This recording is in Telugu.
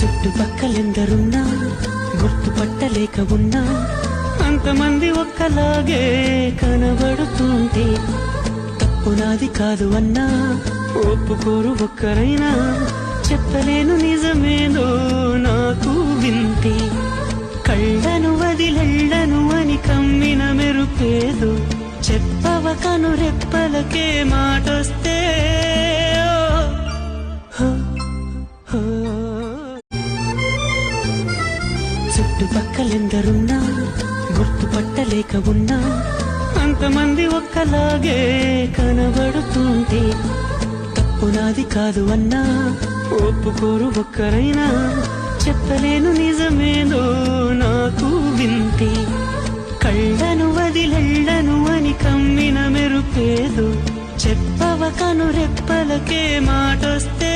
చుట్టుపక్కలెందరున్నా గుర్తుపట్టలేక ఉన్నా అంతమంది ఒక్కలాగే కనబడుతుంటే తప్పు నాది కాదు అన్నా ఒప్పుకోరు ఒక్కరైనా చెప్పలేను నిజమేదో నాకు వింటే కళ్ళను వదిలెళ్ళను అని కమ్మిన మెరుపేదో చెప్పవ కను రెప్పలకే మాటొస్తే చుట్టుపక్కలెందరున్నా గుర్తుపట్టలేక ఉన్నా అంతమంది ఒక్కలాగే కనబడుతుంటే తప్పు నాది కాదు అన్నా ఒప్పుకోరు ఒక్కరైనా చెప్పలేను నిజమేదో నాకు వింటే కళ్ళను వదిలెళ్ళను అని కమ్మిన మెరుపేదో చెప్పవ కను రెప్పలకే మాటొస్తే